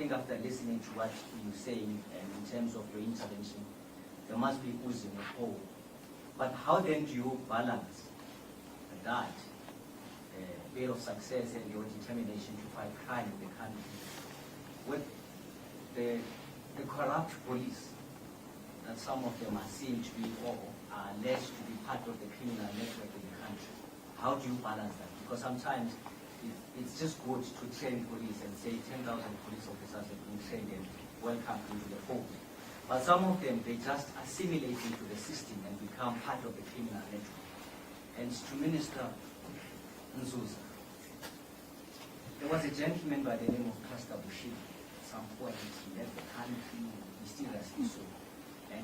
think after listening to what you're saying and in terms of your intervention, there must be oozing of hope. But how then do you balance that bit of success and your determination to fight crime in the country with the corrupt police that some of them are seen to be or are alleged to be part of the criminal network in the country? How do you balance that? Because sometimes it's just good to train police and say 10,000 police officers have been trained and welcome into the fold. But some of them, they just assimilate into the system and become part of the criminal network. And to Minister Nzuza, there was a gentleman by the name of Pastor Bushiri. At some point, he left the country, he still has issue. And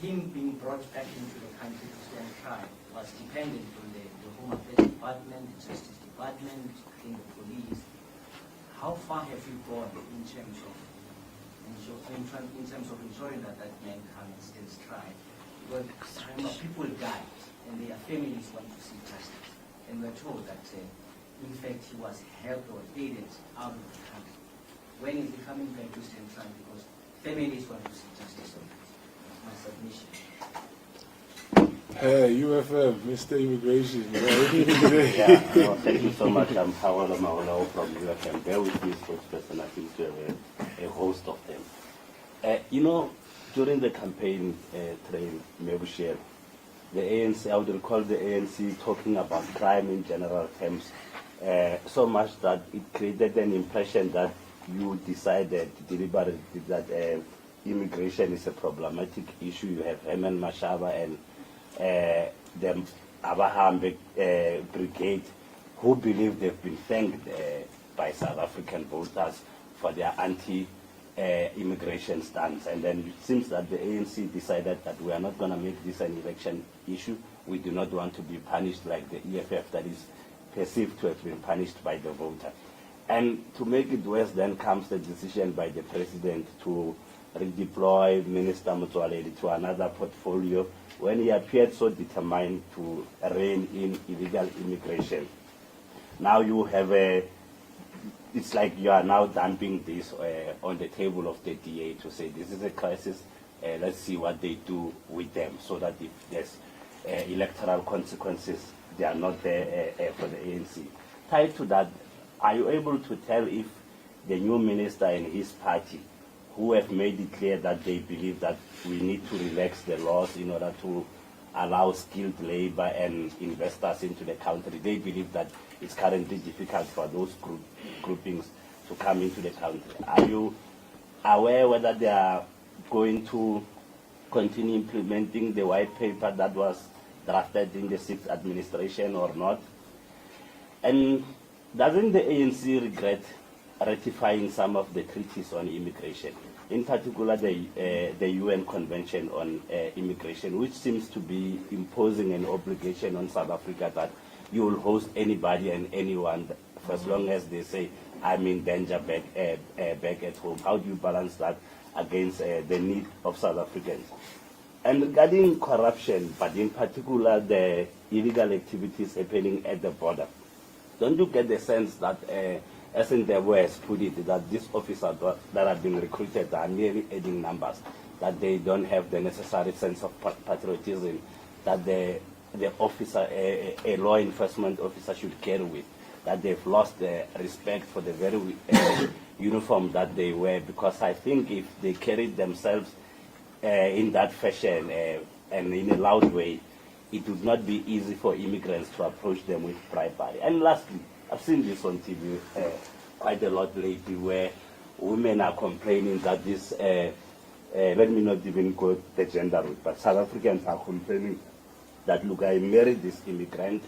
him being brought back into the country to stand trial was dependent on the Home Affairs Department, the Justice Department, in the police. How far have you gone in terms of ensuring that that man comes and stands trial? Because remember, people died and their families want to see justice. And we're told that, in fact, he was helped or aided out of the country. When is he coming back to stand trial? Because families want to see justice on that. My submission. UFM, Mr. Immigration. Yeah, thank you so much. I'm Hawala Maulao from UFM. Bear with me, spokesperson. I think we have a host of them. You know, during the campaign train, Mebushir, the ANC, I would recall the ANC talking about crime in general terms, so much that it created an impression that you decided deliberately that immigration is a problematic issue. You have Herman Mashaba and the Abraham Brigade, who believe they've been thanked by South African voters for their anti-immigration stance. And then it seems that the ANC decided that we are not going to make this an election issue. We do not want to be punished like the EFF that is perceived to have been punished by the voter. And to make it worse, then comes the decision by the president to redeploy Minister Motsoaledi to another portfolio when he appeared so determined to rein in illegal immigration. Now you have it's like you are now dumping this on the table of the DA to say this is a crisis, let's see what they do with them, so that if there's electoral consequences, they are not there for the ANC. Tied to that, are you able to tell if the new minister and his party, who have made it clear that they believe that we need to relax the laws in order to allow skilled labor and investors into the country, they believe that it's currently difficult for those groupings to come into the country. Are you aware whether they are going to continue implementing the white paper that was drafted in the 6th administration or not? And doesn't the ANC regret ratifying some of the treaties on immigration, in particular the UN Convention on Immigration, which seems to be imposing an obligation on South Africa that you will host anybody and anyone for as long as they say, I'm in danger back at home? How do you balance that against the need of South Africans? And regarding corruption, but in particular the illegal activities happening at the border, don't you get the sense that, as in the West put it, that these officers that have been recruited are merely adding numbers, that they don't have the necessary sense of patriotism that the officer, a law enforcement officer should carry with, that they've lost the respect for the very uniform that they wear? Because I think if they carried themselves in that fashion and in a loud way, it would not be easy for immigrants to approach them with bribery. And lastly, I've seen this on TV quite a lot lately, where women are complaining that this, let me not even go the gender route, but South Africans are complaining that, look, I married this immigrant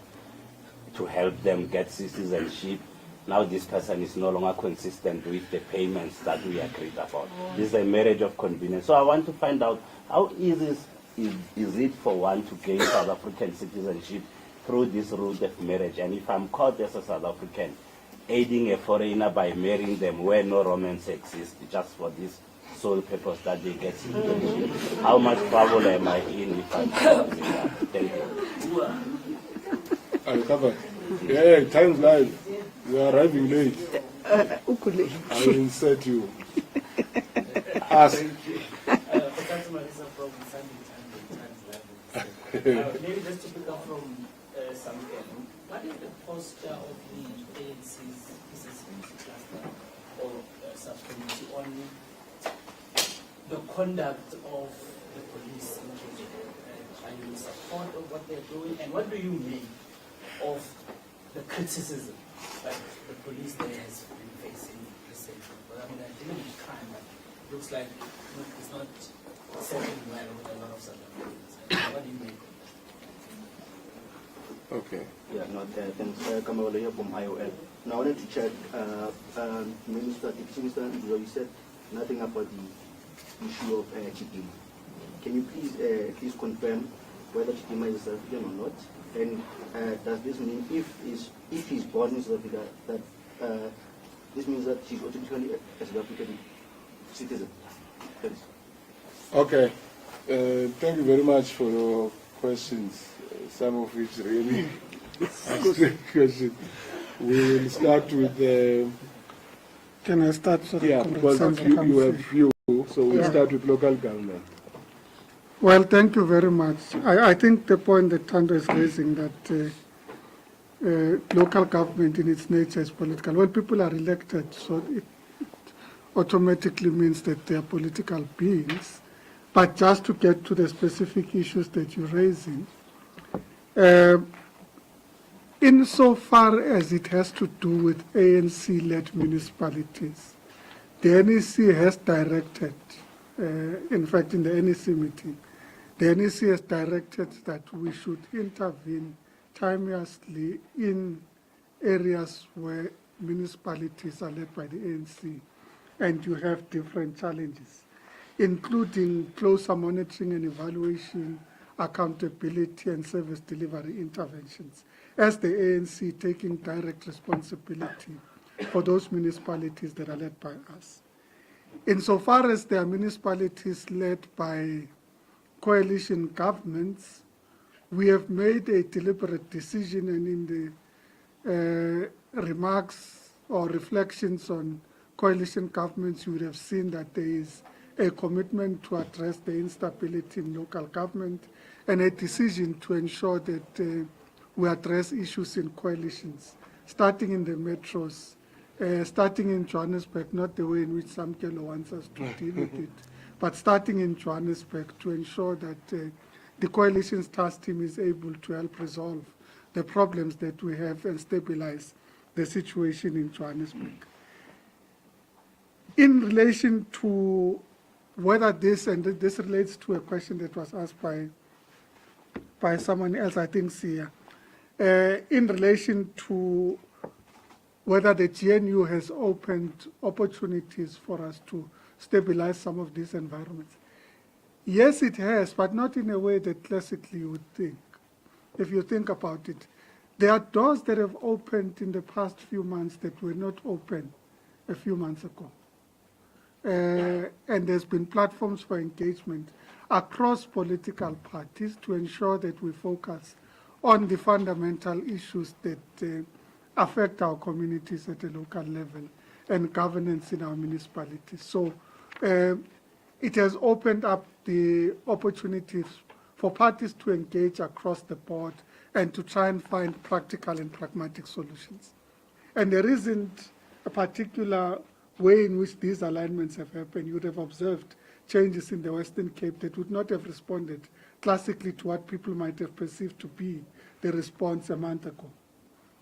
to help them get citizenship. Now this person is no longer consistent with the payments that we agreed about. This is a marriage of convenience. So I want to find out, how easy is it for one to gain South African citizenship through this route of marriage? And if I'm caught as a South African aiding a foreigner by marrying them where no romance exists, just for this sole purpose that they get citizenship, how much trouble am I in if I'm caught with that? Thank you. I'll cover. Yeah, time's live. You are arriving late. I will insert you. Ask. Maybe just to pick up from something, what is the posture of the ANC's cluster or subcommittee on the conduct of the police in Kenya? Are you in support of what they're doing, and what do you make of the criticism that the police there has been facing recently? Well, I mean, I didn't crime, but it looks like it's not settling well with a lot of South Africans. What do you make of that? Okay. Yeah, no, thanks. Kamala here from IOL. Now, I wanted to check, Minister, you said nothing about the issue of Chidima. Can you please confirm whether Chidima is South African or not? And does this mean if he's born in South Africa, that this means that he's automatically a South African citizen? Thanks. Okay. Thank you very much for your questions, some of which really ask great questions. We will start with the... Can I start? Yeah, because you have few, so we'll start with local government. Well, thank you very much. I think the point that Thando is raising, that local government in its nature is political. Well, people are elected, so it automatically means that they are political beings. But just to get to the specific issues that you're raising, insofar as it has to do with ANC-led municipalities, the NEC has directed, in fact in the NEC meeting, the NEC has directed that we should intervene timeously in areas where municipalities are led by the ANC, and you have different challenges, including closer monitoring and evaluation, accountability and service delivery interventions, as the ANC taking direct responsibility for those municipalities that are led by us. Insofar as there are municipalities led by coalition governments, we have made a deliberate decision, and in the remarks or reflections on coalition governments, you would have seen that there is a commitment to address the instability in local government and a decision to ensure that we address issues in coalitions, starting in the metros, starting in Johannesburg, not the way in which Samkelo wants us to deal with it, but starting in Johannesburg to ensure that the coalition's task team is able to help resolve the problems that we have and stabilize the situation in Johannesburg. In relation to whether this, and this relates to a question that was asked by someone else, I think, Sia, in relation to whether the GNU has opened opportunities for us to stabilize some of these environments. Yes, it has, but not in a way that classically you would think. If you think about it, there are doors that have opened in the past few months that were not open a few months ago. And there's been platforms for engagement across political parties to ensure that we focus on the fundamental issues that affect our communities at a local level and governance in our municipalities. So it has opened up the opportunities for parties to engage across the board and to try and find practical and pragmatic solutions. And there isn't a particular way in which these alignments have happened. You would have observed changes in the Western Cape that would not have responded classically to what people might have perceived to be the response a month ago.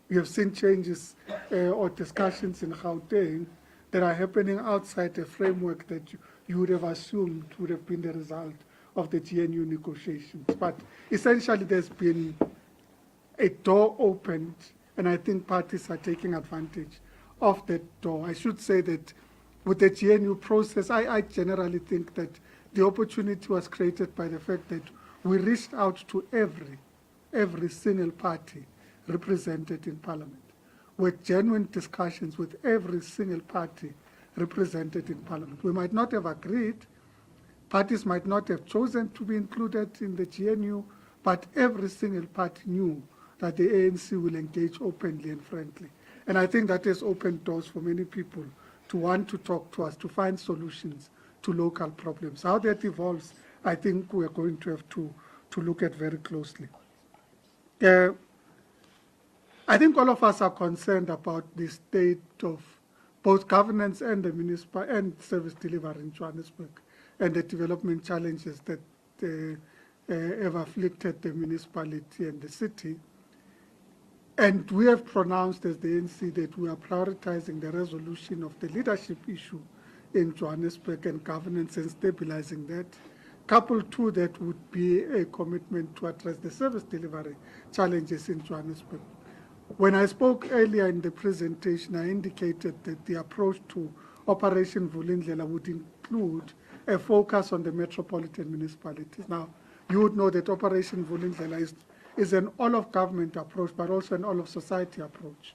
We have seen changes or discussions in Gauteng that are happening outside a framework that you would have assumed would have been the result of the GNU negotiations. But essentially there's been a door opened, and I think parties are taking advantage of that door. I should say that with the GNU process, I generally think that the opportunity was created by the fact that we reached out to every single party represented in Parliament, with genuine discussions with every single party represented in Parliament. We might not have agreed, parties might not have chosen to be included in the GNU, but every single party knew that the ANC will engage openly and frankly. And I think that has opened doors for many people to want to talk to us, to find solutions to local problems. How that evolves, I think we're going to have to look at very closely. I think all of us are concerned about the state of both governance and the municipal and service delivery in Johannesburg, and the development challenges that have afflicted the municipality and the city. And we have pronounced as the ANC that we are prioritizing the resolution of the leadership issue in Johannesburg and governance and stabilizing that. Coupled to that would be a commitment to address the service delivery challenges in Johannesburg. When I spoke earlier in the presentation, I indicated that the approach to Operation Vulindlela would include a focus on the metropolitan municipalities. Now, you would know that Operation Vulindlela is an all-of-government approach, but also an all-of-society approach,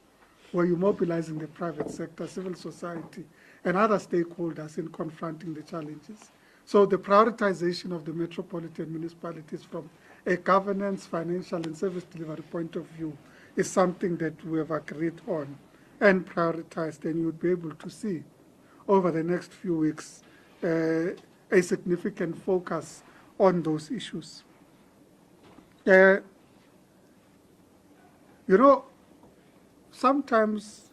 where you're mobilizing the private sector, civil society, and other stakeholders in confronting the challenges. So the prioritization of the metropolitan municipalities from a governance, financial, and service delivery point of view is something that we have agreed on and prioritized, and you'd be able to see over the next few weeks a significant focus on those issues. You know, sometimes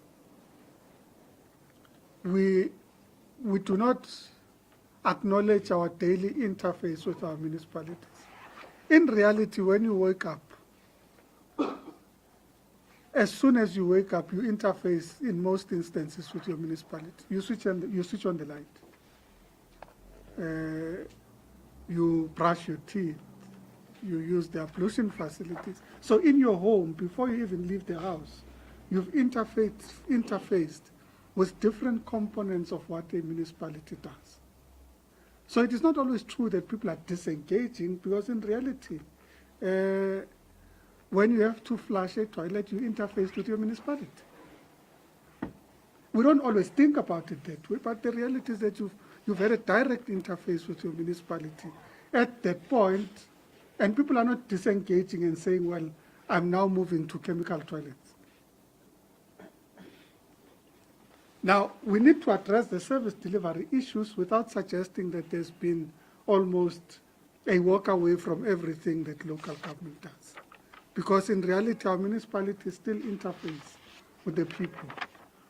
we do not acknowledge our daily interface with our municipalities. In reality, when you wake up, as soon as you wake up, you interface in most instances with your municipality. You switch on the light. You brush your teeth. You use the ablution facilities. So in your home, before you even leave the house, you've interfaced with different components of what a municipality does. So it is not always true that people are disengaging, because in reality, when you have to flush a toilet, you interface with your municipality. We don't always think about it that way, but the reality is that you've had a direct interface with your municipality at that point, and people are not disengaging and saying, well, I'm now moving to chemical toilets. Now, we need to address the service delivery issues without suggesting that there's been almost a walk away from everything that local government does. Because in reality, our municipalities still interface with the people.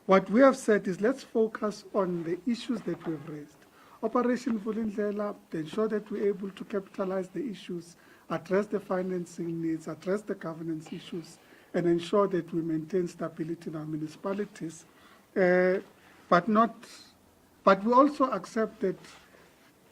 What we have said is, let's focus on the issues that we've raised. Operation Vulindlela, to ensure that we're able to capitalize the issues, address the financing needs, address the governance issues, and ensure that we maintain stability in our municipalities. But we also accept that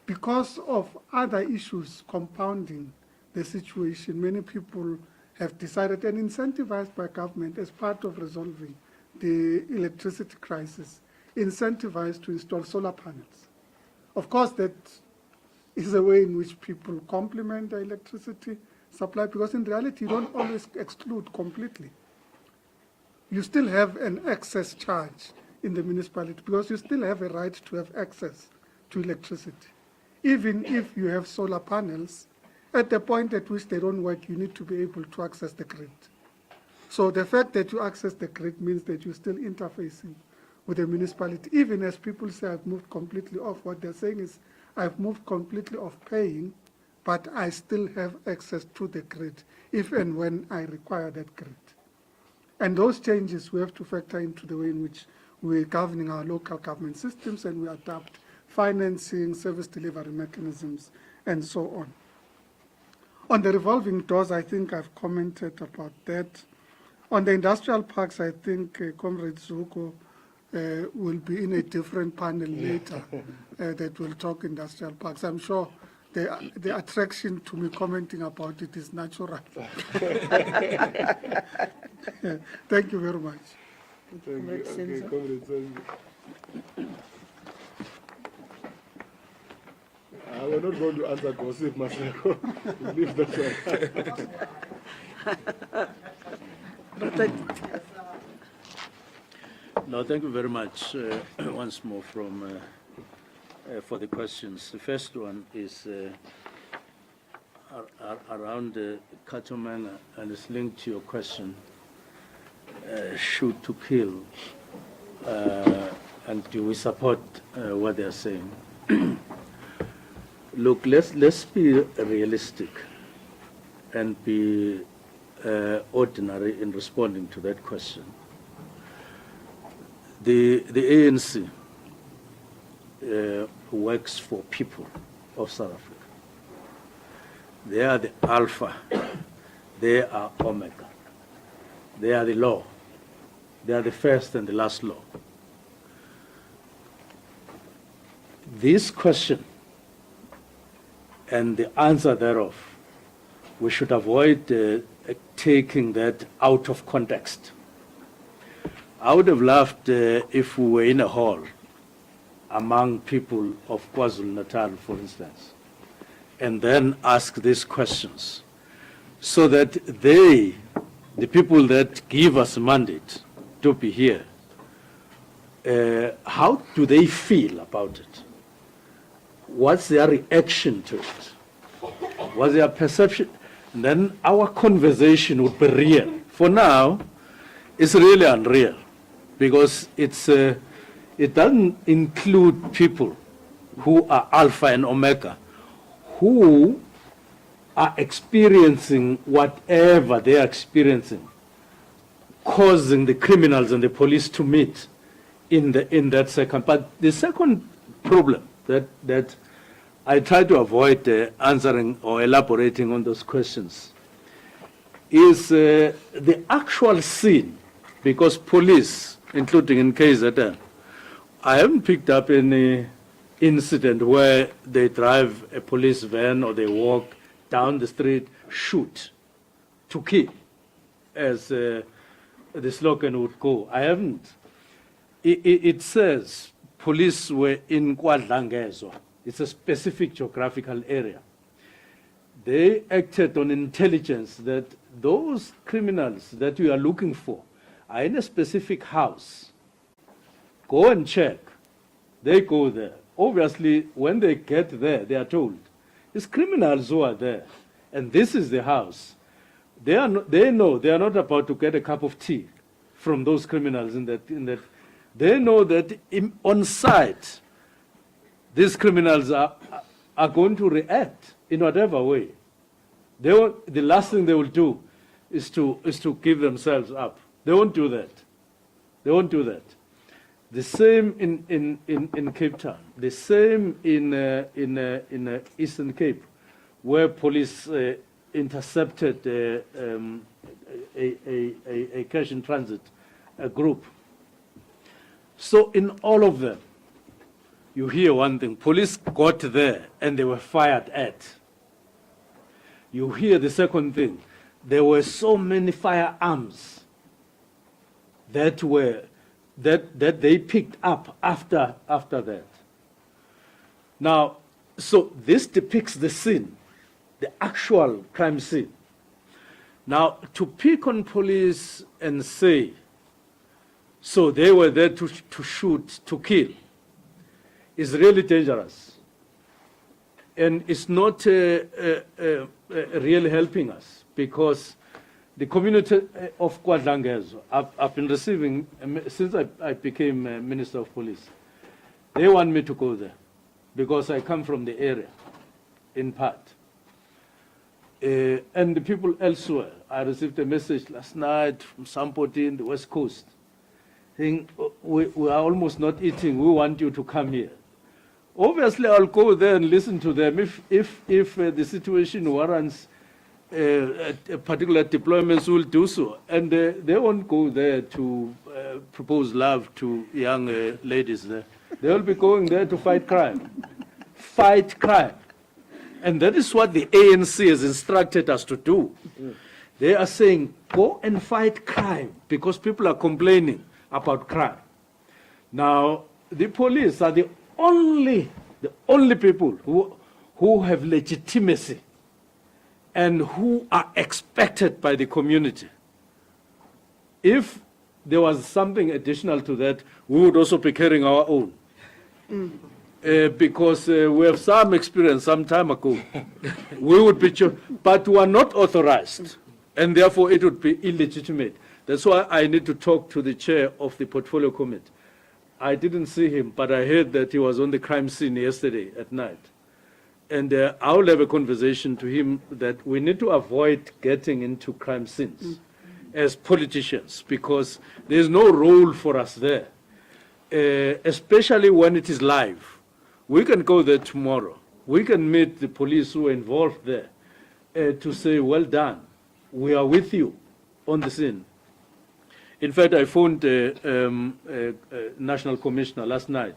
because of other issues compounding the situation, many people have decided and incentivized by government as part of resolving the electricity crisis, incentivized to install solar panels. Of course, that is a way in which people complement the electricity supply, because in reality, you don't always exclude completely. You still have an excess charge in the municipality, because you still have a right to have access to electricity. Even if you have solar panels, at the point at which they don't work, you need to be able to access the grid. So the fact that you access the grid means that you're still interfacing with the municipality. Even as people say, I've moved completely off, what they're saying is, I've moved completely off paying, but I still have access to the grid, if and when I require that grid. And those changes we have to factor into the way in which we're governing our local government systems, and we adapt financing, service delivery mechanisms, and so on. On the revolving doors, I think I've commented about that. On the industrial parks, I think Comrade Zuko will be in a different panel later that will talk industrial parks. I'm sure the attraction to me commenting about it is natural. Thank you very much. Thank you. Okay, Comrade Zuma. We're not going to answer gossip, Maseko. Leave that one. No, thank you very much once more for the questions. The first one is around Katoman, and it's linked to your question. shoot to kill, and do we support what they're saying? Look, let's be realistic and be ordinary in responding to that question. The ANC works for people of South Africa. They are the alpha. They are omega. They are the law. They are the first and the last law. This question and the answer thereof, we should avoid taking that out of context. I would have loved if we were in a hall among people of KwaZulu-Natal, for instance, and then ask these questions so that they, the people that give us a mandate to be here, how do they feel about it? What's their reaction to it? What's their perception? And then our conversation would be real. For now, it's really unreal because it doesn't include people who are alpha and omega, who are experiencing whatever they are experiencing, causing the criminals and the police to meet in that second. But the second problem that I try to avoid answering or elaborating on those questions is the actual scene, because police, including in KZN, I haven't picked up any incident where they drive a police van or they walk down the street, shoot to kill, as the slogan would go. I haven't. It says police were in KwaDlangezwa. It's a specific geographical area. They acted on intelligence that those criminals that we are looking for are in a specific house. Go and check. They go there. Obviously, when they get there, they are told, it's criminals who are there, and this is the house. They know they are not about to get a cup of tea from those criminals in that. They know that on site, these criminals are going to react in whatever way. The last thing they will do is to give themselves up. They won't do that. They won't do that. The same in Cape Town. The same in Eastern Cape, where police intercepted a cash in transit group. So in all of them, you hear one thing: police got there and they were fired at. You hear the second thing: there were so many firearms that they picked up after that. Now, so this depicts the scene, the actual crime scene. Now, to pick on police and say, so they were there to shoot, to kill, is really dangerous. And it's not really helping us, because the community of KwaDlangezwa, I've been receiving, since I became Minister of Police, they want me to go there because I come from the area, in part. And the people elsewhere, I received a message last night from somebody in the West Coast saying, we are almost not eating, we want you to come here. Obviously, I'll go there and listen to them if the situation warrants a particular deployments, will do so. And they won't go there to propose love to young ladies there. They'll be going there to fight crime. Fight crime. And that is what the ANC has instructed us to do. They are saying, go and fight crime, because people are complaining about crime. Now, the police are the only people who have legitimacy and who are expected by the community. If there was something additional to that, we would also be carrying our own. Because we have some experience some time ago. We would be, but we are not authorized, and therefore it would be illegitimate. That's why I need to talk to the chair of the portfolio committee. I didn't see him, but I heard that he was on the crime scene yesterday at night. And I'll have a conversation to him that we need to avoid getting into crime scenes as politicians, because there's no role for us there, especially when it is live. We can go there tomorrow. We can meet the police who are involved there to say, well done, we are with you on the scene. In fact, I phoned National Commissioner last night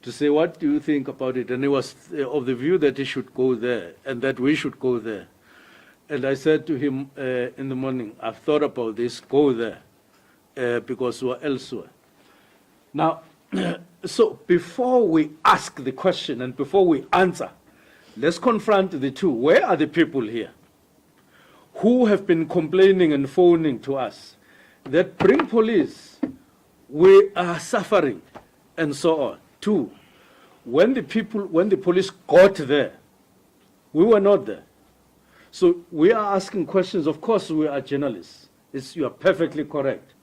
to say, what do you think about it? And he was of the view that he should go there and that we should go there. And I said to him in the morning, I've thought about this, go there, because we're elsewhere. Now, so before we ask the question and before we answer, let's confront the two. Where are the people here who have been complaining and phoning to us that bring police, we are suffering, and so on? Two, when the police got there, we were not there. So we are asking questions. Of course, we are journalists. You are perfectly correct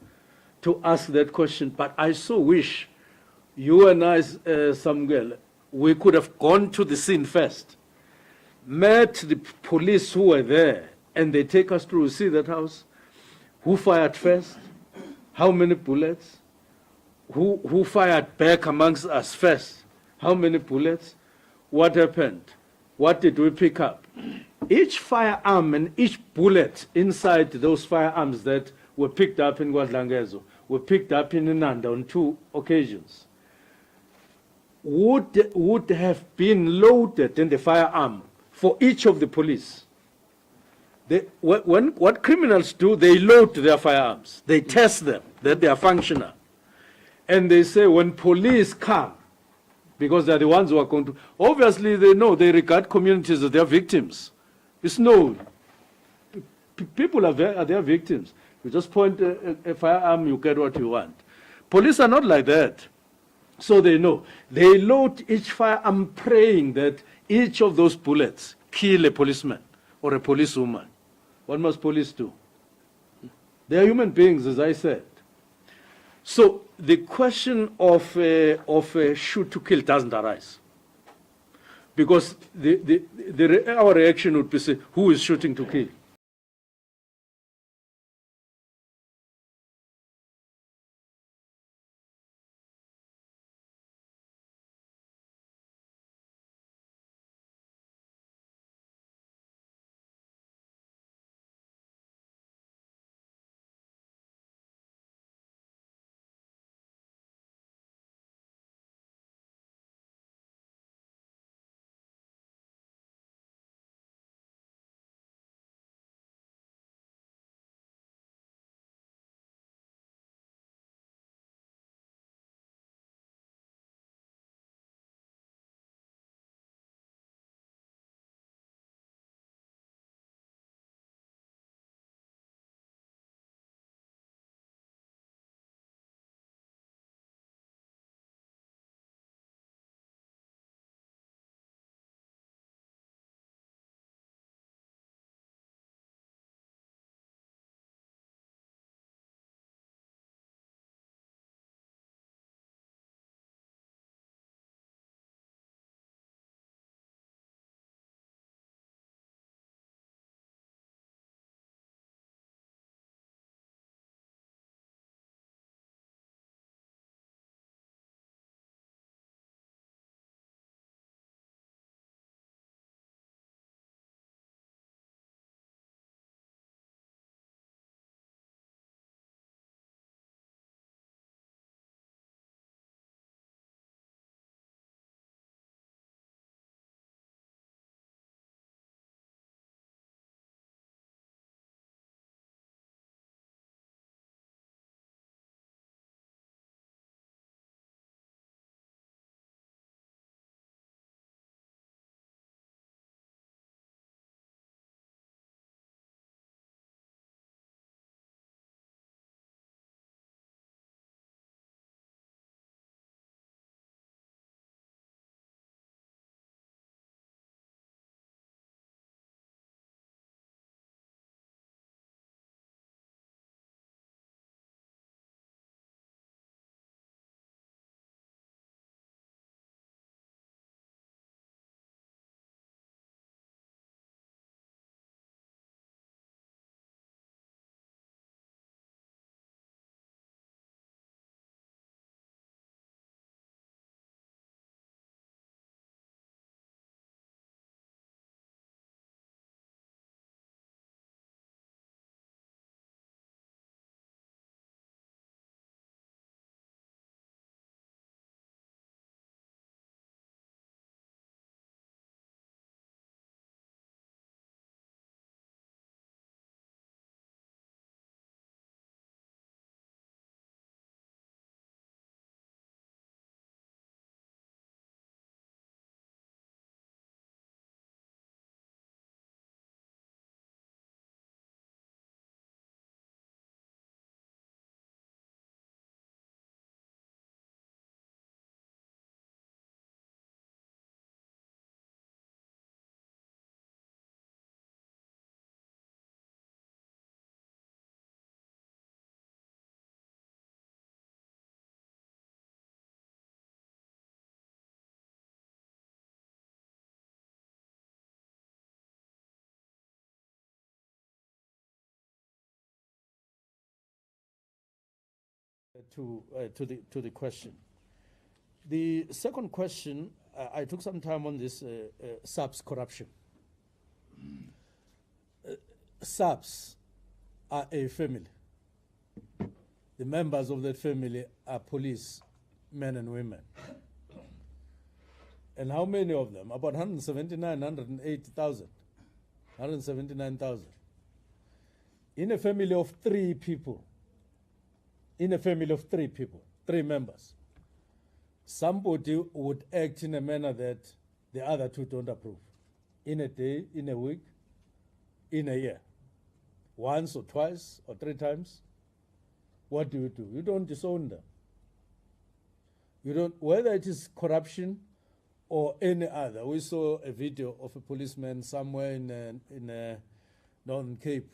to ask that question. But I so wish you and I, Samuel, we could have gone to the scene first, met the police who were there, and they take us through, see that house, who fired first, how many bullets, who fired back amongst us first, how many bullets, what happened, what did we pick up. Each firearm and each bullet inside those firearms that were picked up in Guadlangezo were picked up in Inanda on 2 occasions, would have been loaded in the firearm for each of the police. What criminals do, they load their firearms. They test them, that they are functional. And they say when police come, because they're the ones who are going to, obviously they know, they regard communities as their victims. It's known. People are their victims. You just point a firearm, you get what you want. Police are not like that. So they know. They load each firearm praying that each of those bullets kill a policeman or a policewoman. What must police do? They are human beings, as I said. So the question of shoot to kill doesn't arise. Because our reaction would be, say, who is shooting to kill? to the question. The second question, I took some time on this SAPS corruption. SAPS are a family. The members of that family are police, men and women. And how many of them? About 179,000. In a family of three people, three members, somebody would act in a manner that the other two don't approve. In a day, in a week, in a year. Once or twice or three times. What do? You don't disown them. You don't, whether it is corruption or any other. We saw a video of a policeman somewhere in Northern Cape.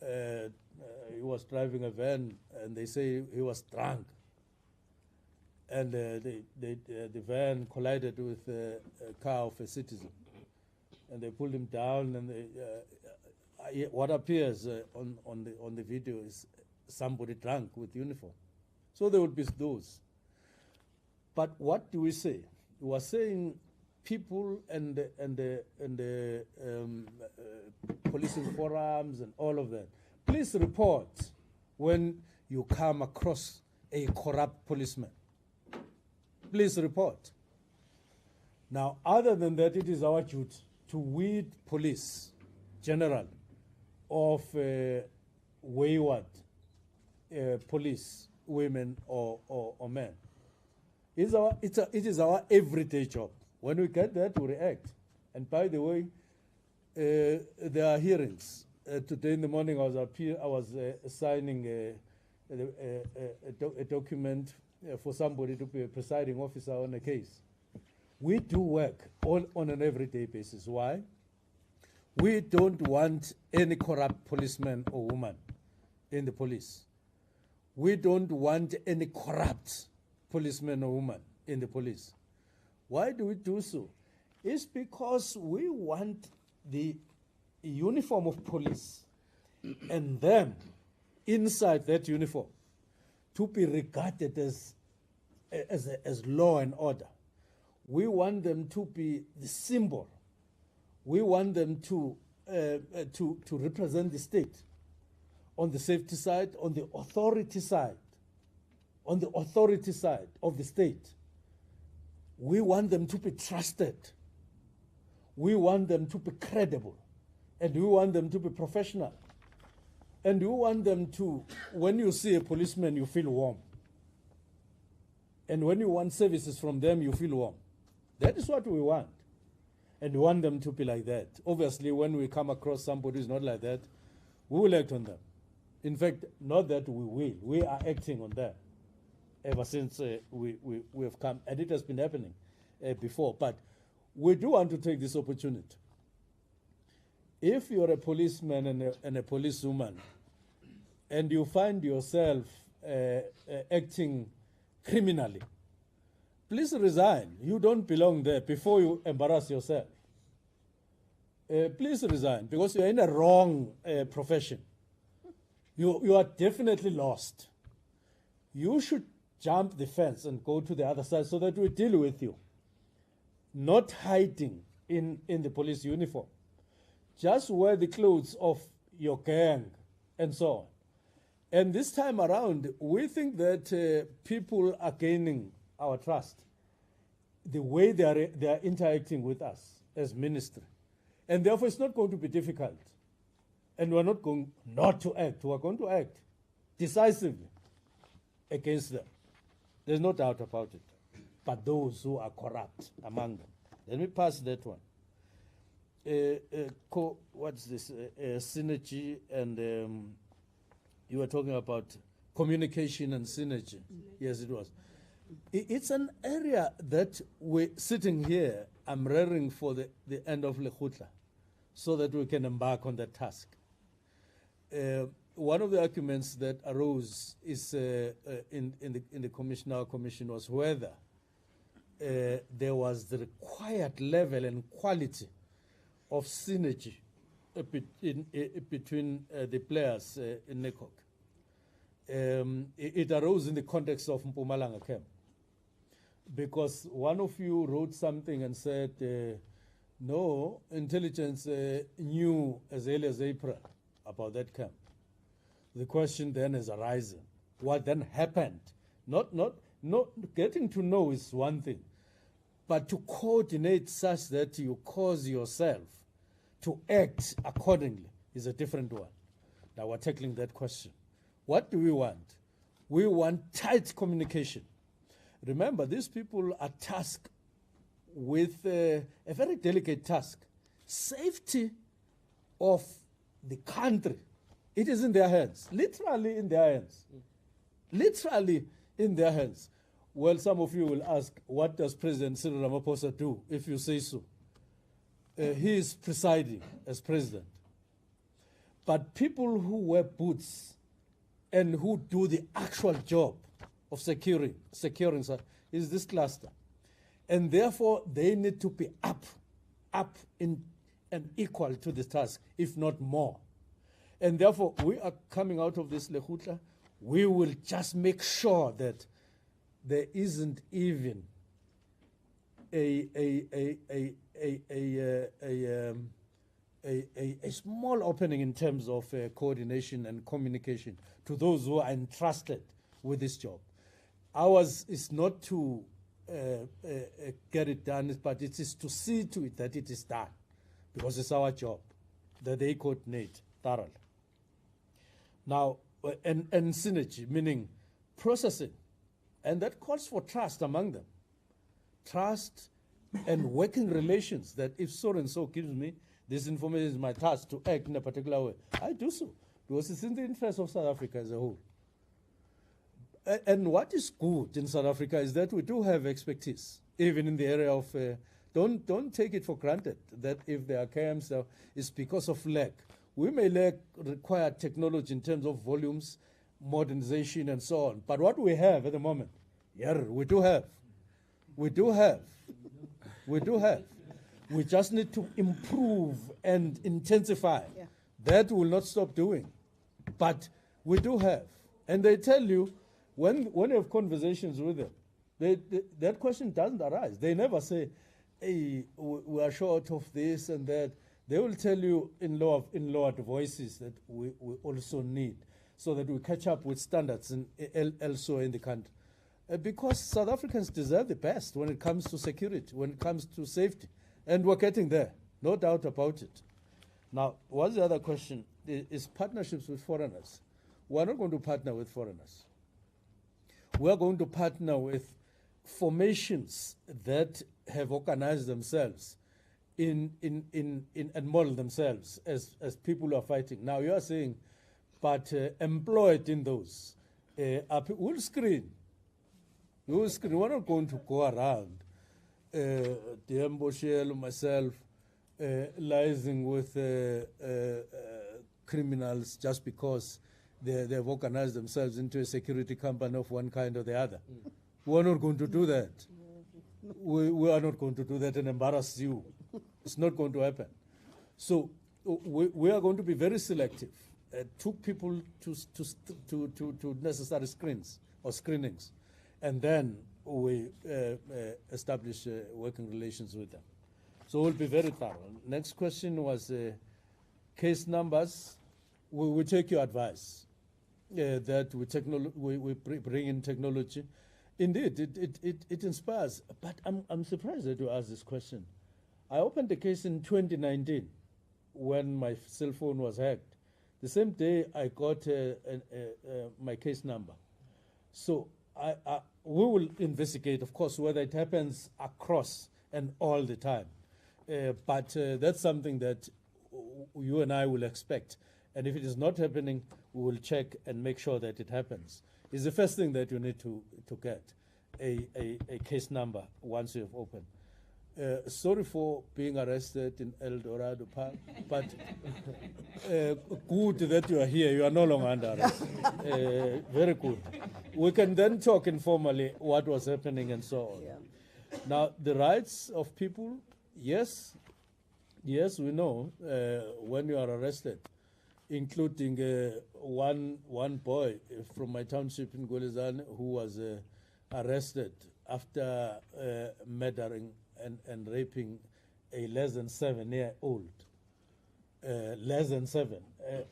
He was driving a van, and they say he was drunk. And the van collided with a car of a citizen. And they pulled him down, and what appears on the video is somebody drunk with uniform. So there would be those. But what do we say? We are saying people and the policing forums and all of that. Please report when you come across a corrupt policeman. Please report. Now, other than that, it is our duty to weed police, general, of wayward police, women or men. It is our everyday job. When we get that, we react. And by the way, there are hearings. Today in the morning, I was signing a document for somebody to be a presiding officer on a case. We do work on an everyday basis. Why? We don't want any corrupt policeman or woman in the police. We don't want any corrupt policeman or woman in the police. Why do we do so? It's because we want the uniform of police and them inside that uniform to be regarded as law and order. We want them to be the symbol. We want them to represent the state on the safety side, on the authority side, of the state. We want them to be trusted. We want them to be credible. And we want them to be professional. And we want them to, when you see a policeman, you feel warm. And when you want services from them, you feel warm. That is what we want. And we want them to be like that. Obviously, when we come across somebody who's not like that, we will act on them. In fact, not that we will. We are acting on them ever since we have come. And it has been happening before. But we do want to take this opportunity. If you're a policeman and a policewoman, and you find yourself acting criminally, please resign. You don't belong there before you embarrass yourself. Please resign, because you're in a wrong profession. You are definitely lost. You should jump the fence and go to the other side so that we deal with you. Not hiding in the police uniform. Just wear the clothes of your gang and so on. And this time around, we think that people are gaining our trust, the way they are interacting with us as ministry. And therefore, it's not going to be difficult. And we're not going not to act. We're going to act decisively against them. There's no doubt about it. But those who are corrupt among them. Let me pass that one. What's this? Synergy, and you were talking about communication and synergy. Yes, it was. It's an area that we're sitting here, I'm raring for the end of Lekgotla, so that we can embark on that task. One of the arguments that arose is in the our commission was whether there was the required level and quality of synergy between the players in NECOC. it arose in the context of Mpumalanga camp. Because one of you wrote something and said, no, intelligence knew as early as April about that camp. The question then is arising. What then happened? Not getting to know is one thing, but to coordinate such that you cause yourself to act accordingly is a different one. Now we're tackling that question. What do we want? We want tight communication. Remember, these people are tasked with a very delicate task. Safety of the country. It is in their hands, literally in their hands. Literally in their hands. Well, some of you will ask, what does President Cyril Ramaphosa do if you say so? He is presiding as president. But people who wear boots and who do the actual job of securing is this cluster. And therefore, they need to be up in and equal to the task, if not more. And therefore, we are coming out of this Lekgotla. We will just make sure that there isn't even a small opening in terms of coordination and communication to those who are entrusted with this job. Ours is not to get it done, but it is to see to it that it is done, because it's our job, that they coordinate thoroughly. Now, and synergy, meaning processing, and that calls for trust among them. Trust and working relations, that if so and so gives me this information, is my task to act in a particular way, I do so, because it's in the interest of South Africa as a whole. And what is good in South Africa is that we do have expertise, even in the area of, don't take it for granted that if there are camps, it's because of lack. We may require technology in terms of volumes, modernization, and so on. But what we have at the moment, we do have. We just need to improve and intensify. Yeah. That will not stop doing. But we do have. And they tell you, when you have conversations with them, that question doesn't arise. They never say, hey, we are short of this and that. They will tell you in lowered voices that we also need, so that we catch up with standards elsewhere in the country. Because South Africans deserve the best when it comes to security, when it comes to safety. And we're getting there, no doubt about it. Now, what's the other question? Is partnerships with foreigners. We're not going to partner with foreigners. We're going to partner with formations that have organized themselves and model themselves as people who are fighting. Now, you are saying, but employed in those, we'll screen. We're not going to go around, Boshel, myself, liaising with criminals just because they've organized themselves into a security company of one kind or the other. We're not going to do that. We are not going to do that and embarrass you. It's not going to happen. So we are going to be very selective. Took people to necessary screens or screenings, and then we establish working relations with them. So we'll be very thorough. Next question was case numbers. We take your advice that we bring in technology. Indeed, it inspires. But I'm surprised that you asked this question. I opened a case in 2019 when my cell phone was hacked. The same day I got my case number. So we will investigate, of course, whether it happens across and all the time. But that's something that you and I will expect. And if it is not happening, we will check and make sure that it happens. It's the first thing that you need to get, a case number once you have opened. Sorry for being arrested in El Dorado Park, but good that you are here. You are no longer under arrest. Very good. We can then talk informally what was happening and so on. Yeah. Now, the rights of people, yes, we know when you are arrested, including one boy from my township in Golizane who was arrested after murdering and raping a less than 7-year-old. Less than 7.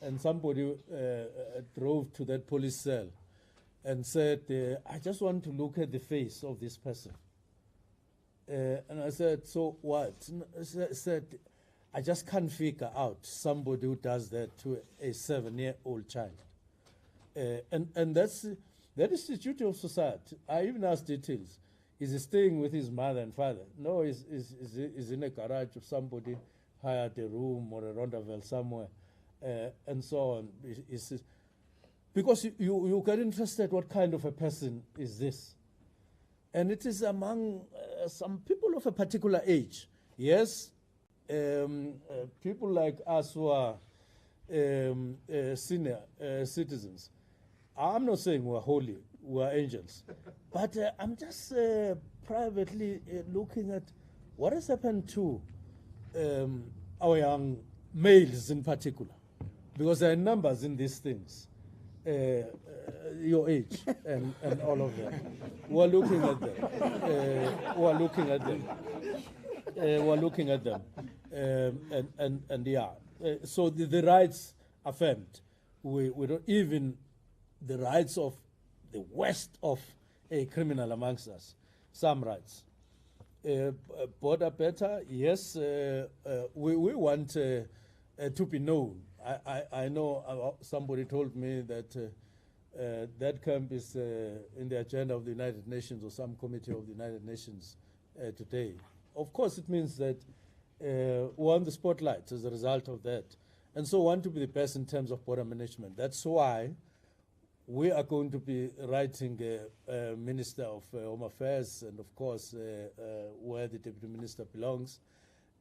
And somebody drove to that police cell and said, I just want to look at the face of this person. And I said, so what? I said, I just can't figure out somebody who does that to a 7-year-old child. And that is the duty of society. I even asked details. Is he staying with his mother and father? No, he's in a garage of somebody, hired a room or a rendezvous somewhere, and so on. Because you get interested, what kind of a person is this? And it is among some people of a particular age. Yes, people like us who are senior citizens. I'm not saying we're holy, we're angels. But I'm just privately looking at what has happened to our young males in particular. Because there are numbers in these things. Your age and all of them. We're looking at them. We're looking at them. We're looking at them. And yeah. So the rights affirmed. We don't even the rights of the worst of a criminal amongst us. Some rights. Border better, yes. We want to be known. I know somebody told me that that camp is in the agenda of the United Nations or some committee of the United Nations today. Of course, it means that we're on the spotlight as a result of that. And so want to be the best in terms of border management. That's why we are going to be writing a Minister of Home Affairs and, of course, where the Deputy Minister belongs,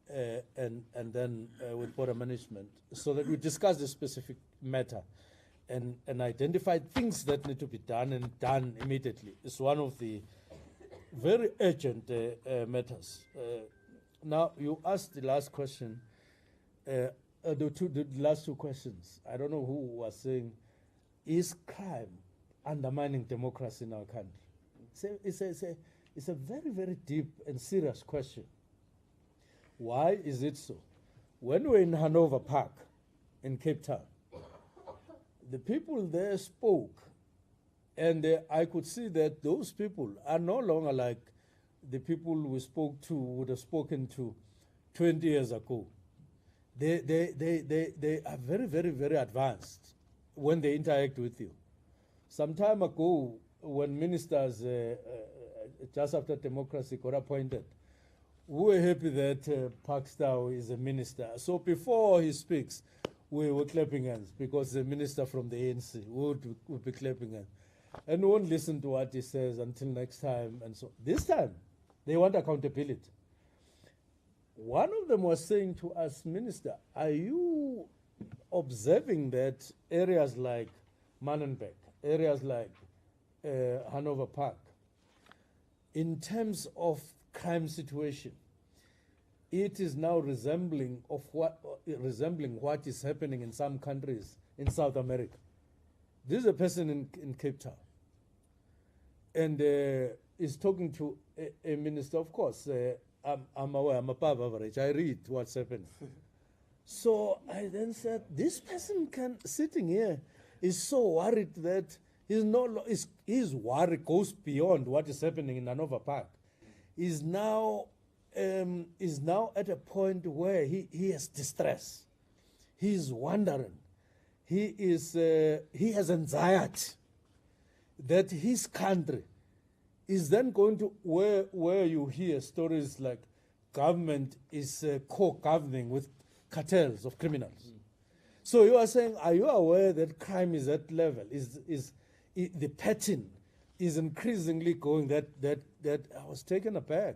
and then with border management, so that we discuss the specific matter and identify things that need to be done and done immediately. It's one of the very urgent matters. Now, you asked the last question, the last two questions. I don't know who was saying, is crime undermining democracy in our country? It's a very, very deep and serious question. Why is it so? When we were in Hanover Park in Cape Town, the people there spoke, and I could see that those people are no longer like the people we spoke to would have spoken to 20 years ago. They are very, very, very advanced when they interact with you. Some time ago, when ministers, just after democracy, got appointed, we were happy that Pakstow is a minister. So before he speaks, we were clapping hands because the minister from the ANC would be clapping hands. And we won't listen to what he says until next time. And so this time, they want accountability. One of them was saying to us, Minister, are you observing that areas like Mannenberg, areas like Hanover Park, in terms of crime situation, it is now resembling what is happening in some countries in South America. This is a person in Cape Town, and is talking to a minister. Of course, I'm aware, I'm above average. I read what's happening. So I then said, this person sitting here is so worried that his worry goes beyond what is happening in Hanover Park. Is now at a point where he has distress. He is wondering. He has anxiety that his country is then going to where you hear stories like government is co-governing with cartels of criminals. So you are saying, are you aware that crime is at level? Is the pattern is increasingly going that I was taken aback.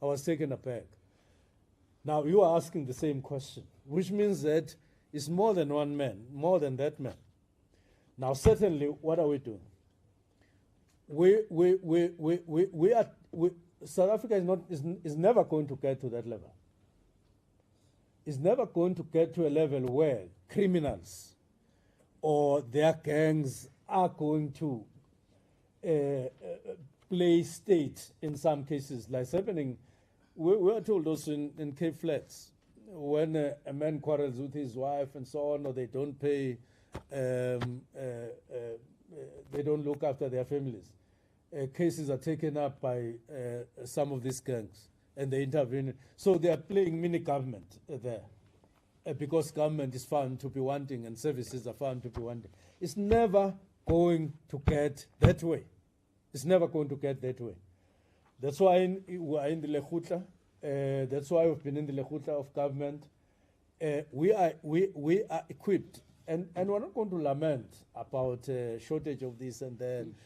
I was taken aback. Now you are asking the same question, which means that it's more than one man, more than that man. Now certainly, what are we doing? South Africa is never going to get to that level. is never going to get to a level where criminals or their gangs are going to play state in some cases, like happening. We were told also in Cape Flats, when a man quarrels with his wife and so on, or they don't pay, they don't look after their families. Cases are taken up by some of these gangs, and they intervene. So they are playing mini government there, because government is found to be wanting and services are found to be wanting. It's never going to get that way. It's never going to get that way. That's why we are in the Lekgotla. That's why we've been in the Lekgotla of government. We are equipped, and we're not going to lament about shortage of this and then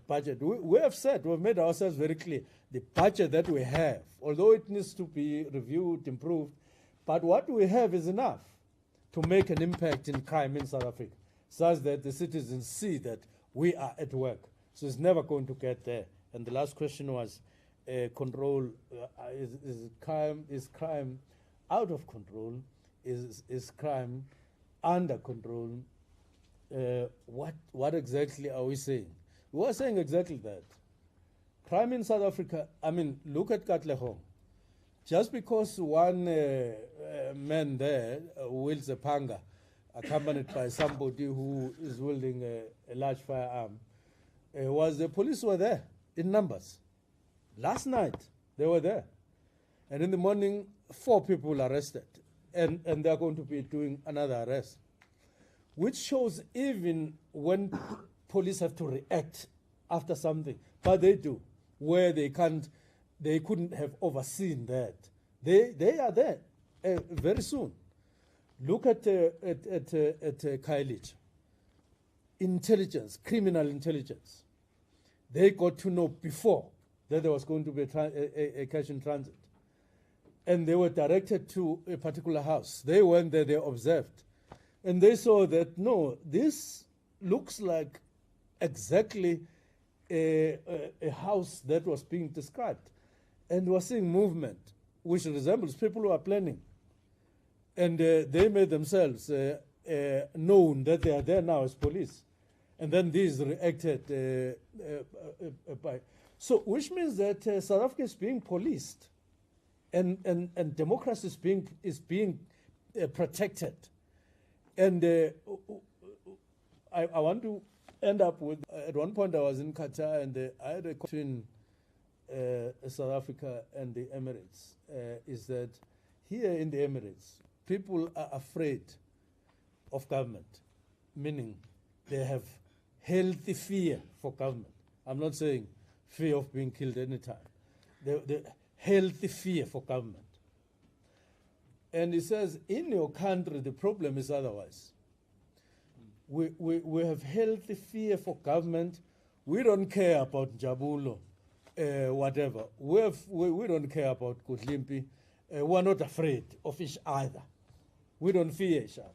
budget. We have said, we've made ourselves very clear, the budget that we have, although it needs to be reviewed, improved, but what we have is enough to make an impact in crime in South Africa, such that the citizens see that we are at work. So it's never going to get there. And the last question was, control, is crime out of control? Is crime under control? What exactly are we saying? We are saying exactly that. Crime in South Africa, I mean, look at Katlehong. Just because one man there wields a panga, accompanied by somebody who is wielding a large firearm, the police were there in numbers. Last night, they were there. And in the morning, 4 people arrested. And they're going to be doing another arrest. Which shows even when police have to react after something, but they do, where they couldn't have overseen that. They are there very soon. Look at Khayelitsha. Intelligence, criminal intelligence. They got to know before that there was going to be a cash in transit. And they were directed to a particular house. They went there, they observed. And they saw that, no, this looks like exactly a house that was being described. And we're seeing movement, which resembles people who are planning. And they made themselves known that they are there now as police. And then these reacted by. So, which means that South Africa is being policed, and democracy is being protected. And I want to end up with, at one point I was in Qatar, and I had a question between South Africa and the Emirates, is that here in the Emirates, people are afraid of government, meaning they have healthy fear for government. I'm not saying fear of being killed anytime. The healthy fear for government. And he says, in your country, the problem is otherwise. We have healthy fear for government. We don't care about Jabulo, whatever. We don't care about Kutlimpi. We're not afraid of each other. We don't fear each other.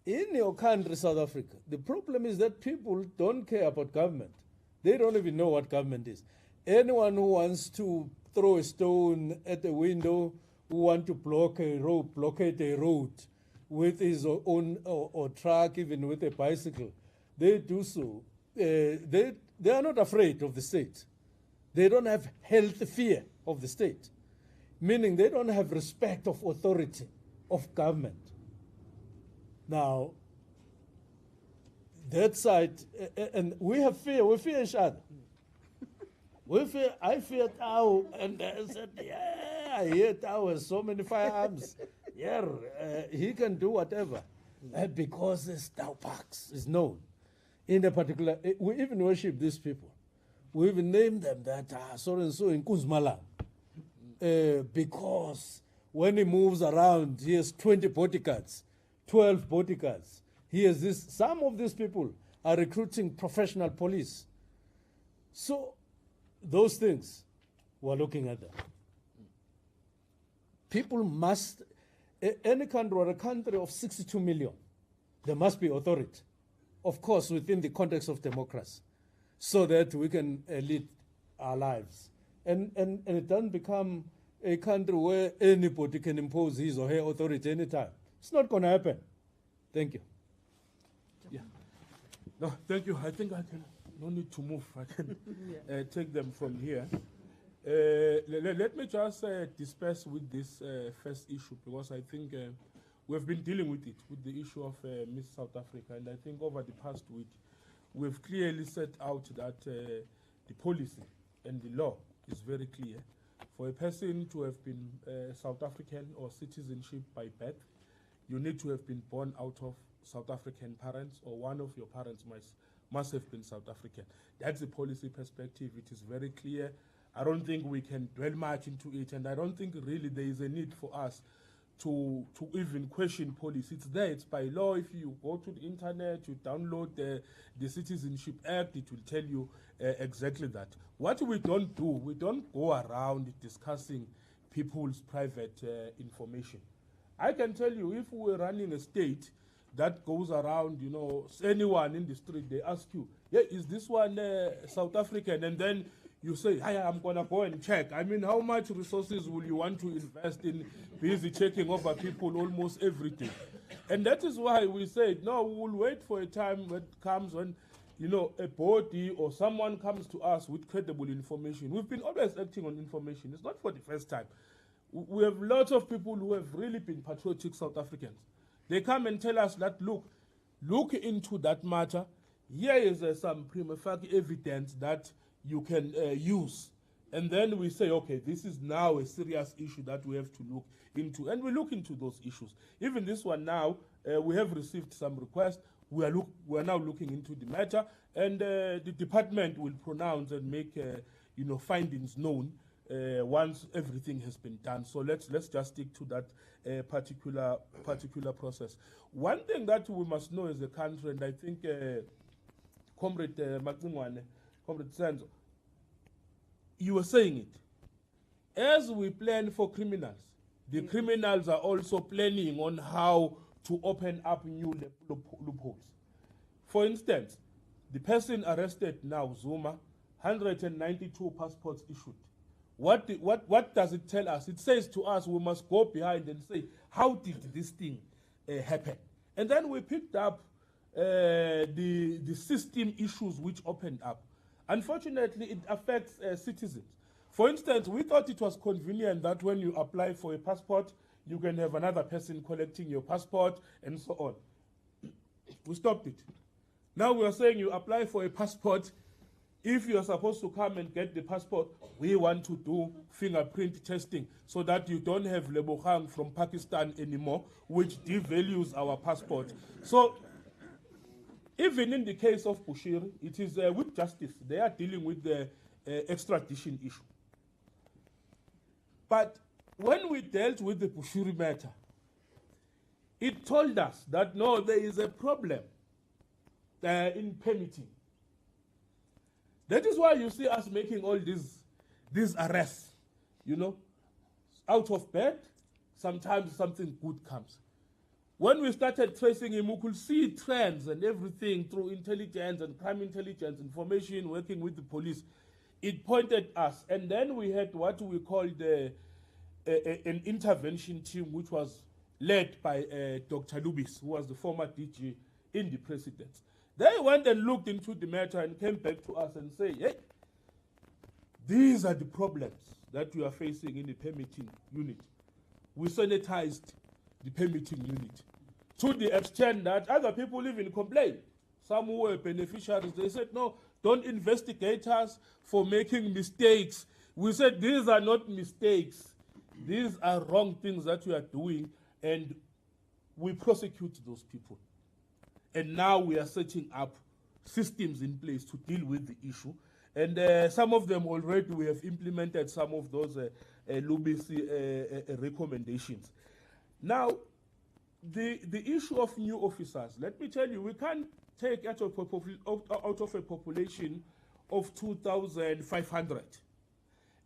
In your country, South Africa, the problem is that people don't care about government. They don't even know what government is. Anyone who wants to throw a stone at a window, who want to blockade a road with his own or truck, even with a bicycle, they do so. They are not afraid of the state. They don't have healthy fear of the state, meaning they don't have respect of authority, of government. Now, that side, and we have fear, we fear each other. I fear Tao, and I said, yeah, I hear Tao has so many firearms. Yeah, he can do whatever. Because his Tao Parks is known. In a particular, we even worship these people. We even name them that, so and so in Kuzmalang. Because when he moves around, he has 20 bodyguards, 12 bodyguards. He has this, some of these people are recruiting professional police. So, those things, we're looking at them. People must, any country or a country of 62 million, there must be authority. Of course, within the context of democracy, so that we can lead our lives. And it doesn't become a country where anybody can impose his or her authority anytime. It's not going to happen. Thank you. Yeah. No, thank you. I think I can, no need to move. I can take them from here. Let me just disperse with this first issue, because I think we've been dealing with it, with the issue of Miss South Africa, and I think over the past week, we've clearly set out that the policy and the law is very clear. For a person to have been South African or citizenship by birth, you need to have been born out of South African parents, or one of your parents must have been South African. That's the policy perspective. It is very clear. I don't think we can dwell much into it, and I don't think really there is a need for us to even question policy. It's there, it's by law. If you go to the internet, you download the Citizenship Act, it will tell you exactly that. What we don't do, we don't go around discussing people's private information. I can tell you, if we're running a state that goes around, you know, anyone in the street, they ask you, yeah, is this one South African? And then you say, hey, I'm going to go and check. I mean, how much resources will you want to invest in busy checking over people almost every day? And that is why we said, no, we will wait for a time that comes when, you know, a body or someone comes to us with credible information. We've been always acting on information. It's not for the first time. We have lots of people who have really been patriotic South Africans. They come and tell us that, look into that matter. Here is some prima facie evidence that you can use. And then we say, okay, this is now a serious issue that we have to look into. And we look into those issues. Even this one now, we have received some requests. We are now looking into the matter. And the department will pronounce and make you know, findings known once everything has been done. So let's just stick to that particular process. One thing that we must know as a country, and I think Comrade Macingwane, Comrade Senzo, you were saying it. As we plan for criminals, the criminals are also planning on how to open up new loopholes. For instance, the person arrested now, Zuma, 192 passports issued. What does it tell us? It says to us we must go behind and say, how did this thing happen? And then we picked up the system issues which opened up. Unfortunately, it affects citizens. For instance, we thought it was convenient that when you apply for a passport, you can have another person collecting your passport and so on. We stopped it. Now we are saying you apply for a passport. If you are supposed to come and get the passport, we want to do fingerprint testing so that you don't have Lekgotla from Pakistan anymore, which devalues our passport. So even in the case of Bushiri, it is with justice. They are dealing with the extradition issue. But when we dealt with the Bushiri matter, it told us that no, there is a problem in permitting. That is why you see us making all these arrests, you know, out of bed. Sometimes something good comes. When we started tracing him, we could see trends and everything through intelligence and crime intelligence information, working with the police. It pointed us. And then we had what we called an intervention team, which was led by Dr. Lubis, who was the former DG in the presidency. They went and looked into the matter and came back to us and said, hey, these are the problems that we are facing in the permitting unit. We sanitized the permitting unit to the extent that other people even complained. Some who were beneficiaries, they said, no, don't investigate us for making mistakes. We said, these are not mistakes. These are wrong things that we are doing, and we prosecute those people. And now we are setting up systems in place to deal with the issue. And some of them already we have implemented some of those Lubisi recommendations. Now, the issue of new officers, let me tell you, we can't take out of a population of 2,500.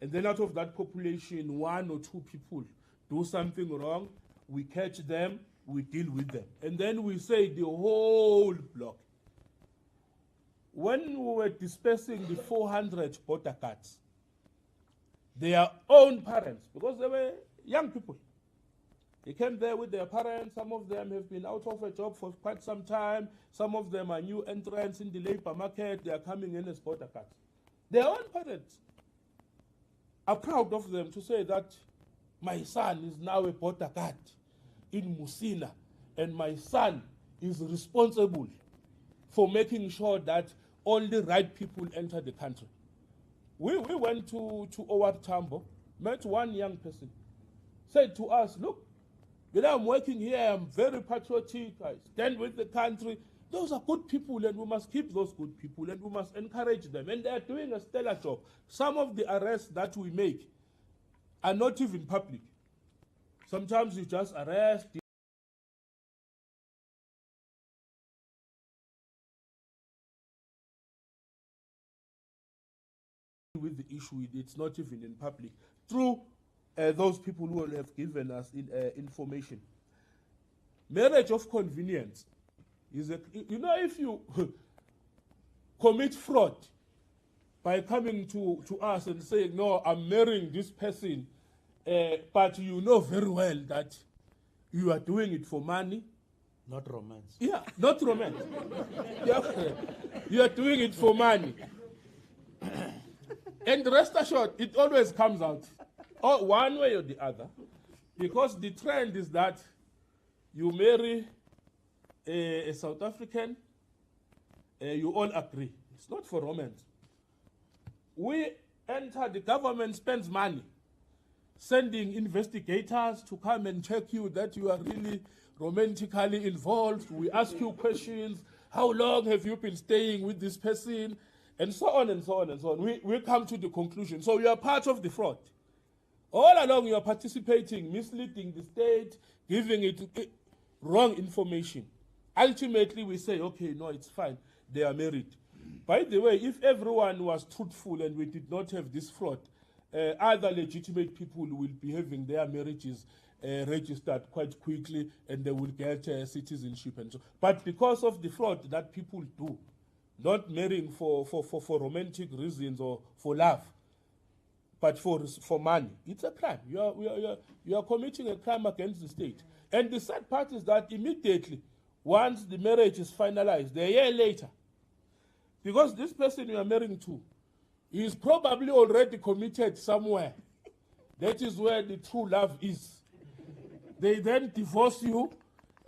And then out of that population, 1 or 2 people do something wrong, we catch them, we deal with them. And then we say the whole block. When we were dispersing the 400 border cards, their own parents, because they were young people. They came there with their parents. Some of them have been out of a job for quite some time. Some of them are new entrants in the labor market. They are coming in as border cards. Their own parents are proud of them to say that my son is now a border guard in Musina, and my son is responsible for making sure that all the right people enter the country. We went to Owar Tambo, met one young person, said to us, look, you know, I'm working here, I'm very patriotic, I stand with the country. Those are good people, and we must keep those good people, and we must encourage them. And they are doing a stellar job. Some of the arrests that we make are not even public. Sometimes you just arrest. With the issue, it's not even in public. Through those people who have given us information. Marriage of convenience is a, you know, if you commit fraud by coming to us and saying, no, I'm marrying this person, but you know very well that you are doing it for money. Not romance. Yeah, not romance. You are doing it for money. And rest assured, it always comes out, or one way or the other, because the trend is that you marry a South African, you all agree. It's not for romance. We enter, the government spends money sending investigators to come and check you that you are really romantically involved. We ask you questions. How long have you been staying with this person? And so on and so on and so on. We come to the conclusion. So you are part of the fraud. All along you are participating, misleading the state, giving it wrong information. Ultimately we say, okay, no, it's fine. They are married. By the way, if everyone was truthful and we did not have this fraud, other legitimate people will be having their marriages registered quite quickly, and they will get citizenship and so. But because of the fraud that people do, not marrying for romantic reasons or for love, but for money, it's a crime. You are committing a crime against the state. And the sad part is that immediately, once the marriage is finalized, a year later, because this person you are marrying to is probably already committed somewhere. That is where the true love is. They then divorce you,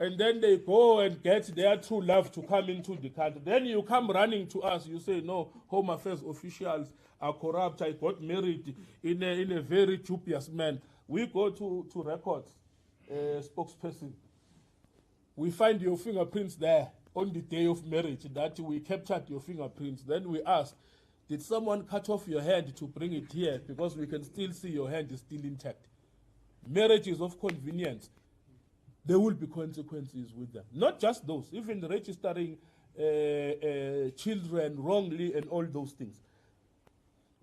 and then they go and get their true love to come into the country. Then you come running to us, you say, no, Home Affairs officials are corrupt. I got married in a very dubious man. We go to records, spokesperson. We find your fingerprints there on the day of marriage, that we captured your fingerprints. Then we ask, did someone cut off your hand to bring it here? Because we can still see your hand is still intact. Marriage is of convenience. There will be consequences with them. Not just those, even registering children wrongly and all those things.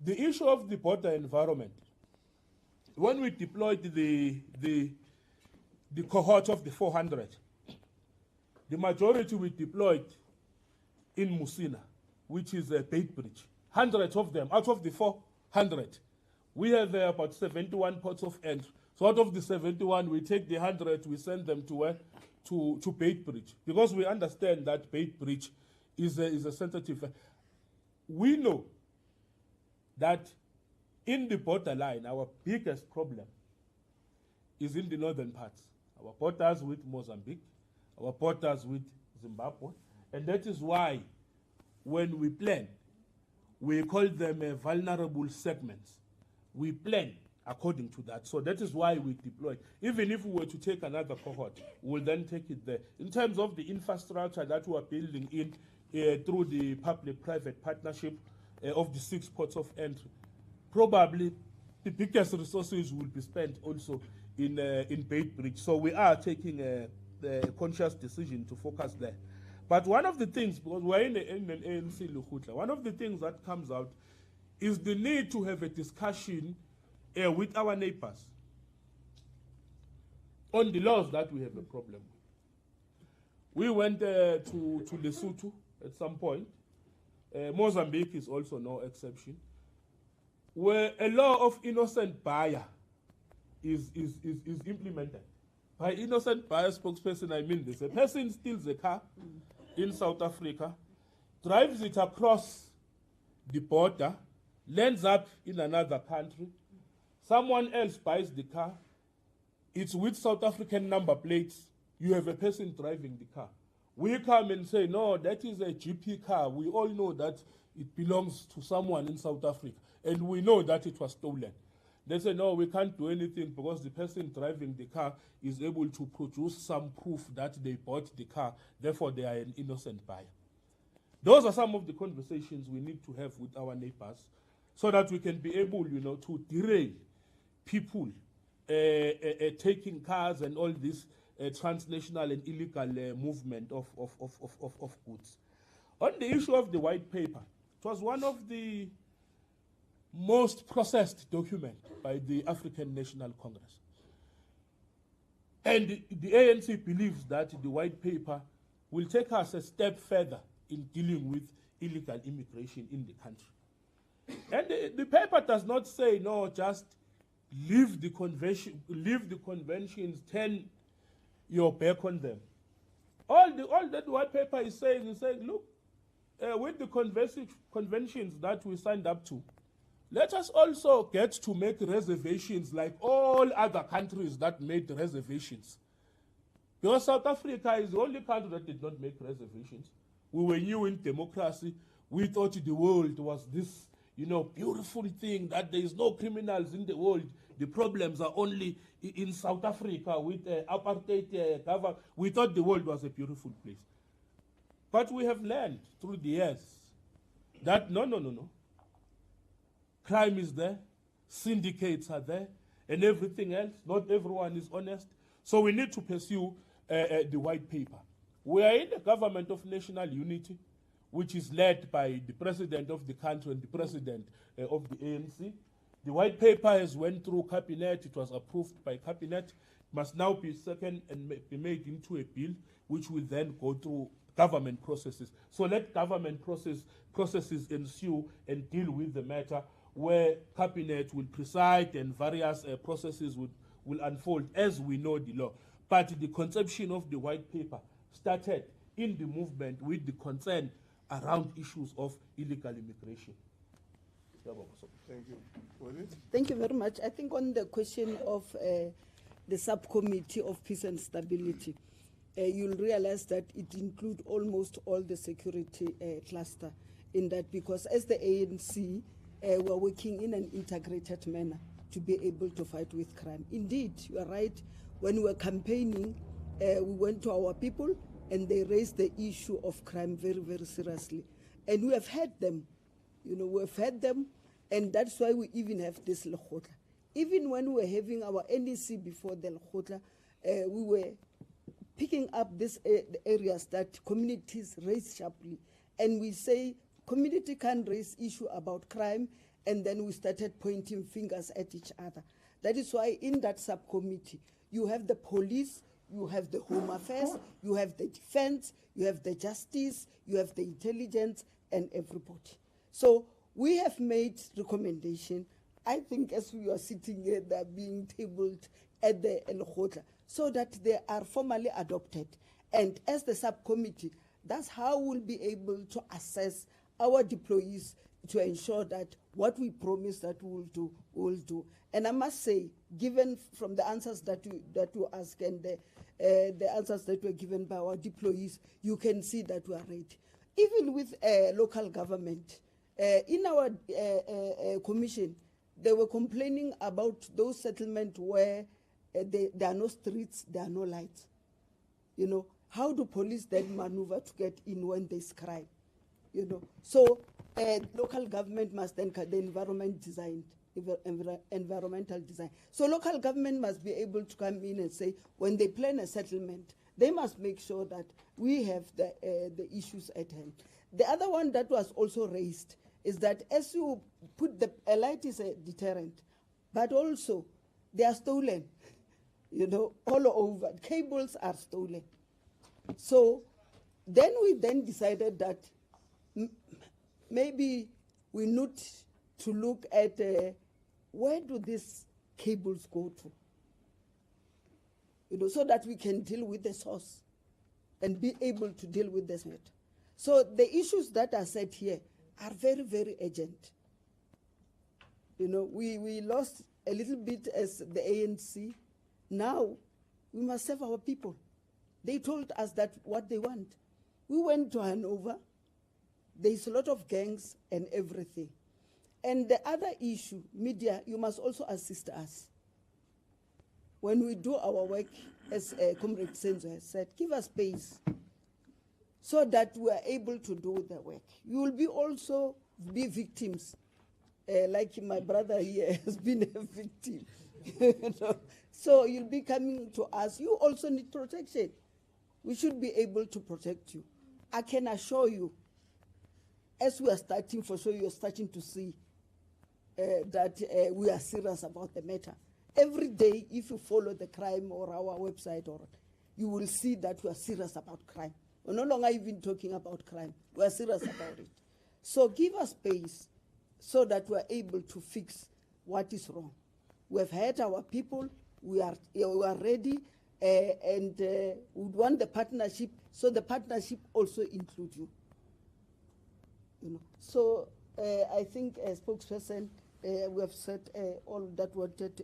The issue of the border environment, when we deployed the cohort of the 400, the majority we deployed in Musina, which is a Bait Bridge. Hundreds of them, out of the 400, we have about 71 ports of entry. So out of the 71, we take the 100, we send them to where? To Bait Bridge. Because we understand that Bait Bridge is a sensitive. We know that in the borderline, our biggest problem is in the northern parts. Our borders with Mozambique, our borders with Zimbabwe. And that is why when we plan, we call them vulnerable segments. We plan according to that. So that is why we deploy. Even if we were to take another cohort, we'll then take it there. In terms of the infrastructure that we are building in through the public-private partnership of the 6 ports of entry, probably the biggest resources will be spent also in Bait Bridge. So we are taking a conscious decision to focus there. But one of the things, because we're in an ANC Lekgotla, one of the things that comes out is the need to have a discussion with our neighbors on the laws that we have a problem with. We went to Lesotho at some point. Mozambique is also no exception. where a law of innocent buyer is implemented. By innocent buyer spokesperson, I mean this. A person steals a car in South Africa, drives it across the border, lands up in another country, someone else buys the car, it's with South African number plates, you have a person driving the car. We come and say, no, that is a GP car. We all know that it belongs to someone in South Africa, and we know that it was stolen. They say, no, we can't do anything because the person driving the car is able to produce some proof that they bought the car, therefore they are an innocent buyer. Those are some of the conversations we need to have with our neighbors so that we can be able, to derail people taking cars and all this transnational and illegal movement of goods. On the issue of the white paper, it was one of the most processed document by the African National Congress. And the ANC believes that the white paper will take us a step further in dealing with illegal immigration in the country. And the paper does not say, no, just leave the conventions, turn your back on them. All that white paper is saying, look, with the conventions that we signed up to, let us also get to make reservations like all other countries that made reservations. Because South Africa is the only country that did not make reservations. We were new in democracy. We thought the world was this, beautiful thing, that there is no criminals in the world. The problems are only in South Africa with apartheid government. We thought the world was a beautiful place. But we have learned through the years that no. Crime is there, syndicates are there, and everything else. Not everyone is honest. So we need to pursue the white paper. We are in the government of national unity, which is led by the president of the country and the president of the ANC. The white paper has went through cabinet. It was approved by cabinet. Must now be second and be made into a bill, which will then go through government processes. So let government processes ensue and deal with the matter, where cabinet will preside and various processes will unfold as we know the law. But the conception of the white paper started in the movement with the concern around issues of illegal immigration. Thank you. Was it? Thank you very much. I think on the question of the subcommittee of peace and stability, you'll realize that it includes almost all the security cluster in that, because as the ANC, we're working in an integrated manner to be able to fight with crime. Indeed, you are right. When we were campaigning, we went to our people and they raised the issue of crime very, very seriously. And we have had them, we've had them, and that's why we even have this Lekgotla. Even when we were having our NEC before the Lekgotla, we were picking up these areas that communities raise sharply. And we say, community can raise issue about crime, and then we started pointing fingers at each other. That is why in that subcommittee, you have the police, you have the home affairs, you have the defense, you have the justice, you have the intelligence, and everybody. So we have made recommendation. I think as we are sitting here, they're being tabled at the Lekgotla, so that they are formally adopted. And as the subcommittee, that's how we'll be able to assess our deployees to ensure that what we promise that we'll do. And I must say, given from the answers that you ask and the answers that were given by our deployees, you can see that we are ready. Even with local government, in our commission, they were complaining about those settlements where there are no streets, there are no lights. How do police then maneuver to get in when there's crime? So local government must then the environmental design. So local government must be able to come in and say, when they plan a settlement, they must make sure that we have the issues at hand. The other one that was also raised is that as you put a light is a deterrent, but also they are stolen, all over. Cables are stolen. So then we decided that maybe we to look at where do these cables go to, you know, so that we can deal with the source and be able to deal with this matter. So the issues that are set here are very, very urgent. You know, we lost a little bit as the ANC. Now we must serve our people. They told us that what they want. We went to Hanover. There's a lot of gangs and everything. And the other issue, media, you must also assist us. When we do our work, as Comrade Senzo has said, give us space so that we are able to do the work. You will be also be victims, like my brother here has been a victim. You know? So you'll be coming to us. You also need protection. We should be able to protect you. I can assure you, as we are starting, for sure you are starting to see that we are serious about the matter. Every day, if you follow the crime or our website, or you will see that we are serious about crime. We're no longer even talking about crime. We are serious about it. So give us space so that we are able to fix what is wrong. We have heard our people. We are ready, and we want the partnership. So the partnership also includes you. You know. So I think as spokesperson, we have said all that we wanted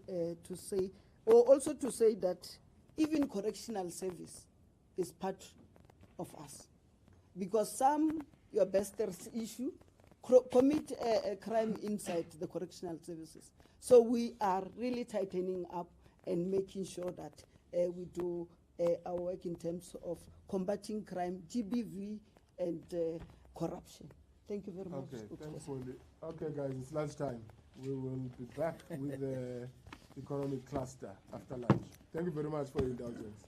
to say, or also to say that even correctional service is part of us, because your besters issue commit a crime inside the correctional services. So we are really tightening up and making sure that we do our work in terms of combating crime, GBV, and corruption. Thank you very much. Okay, thanks for the. Okay, guys, it's lunchtime. We will be back with the economic cluster after lunch. Thank you very much for your indulgence.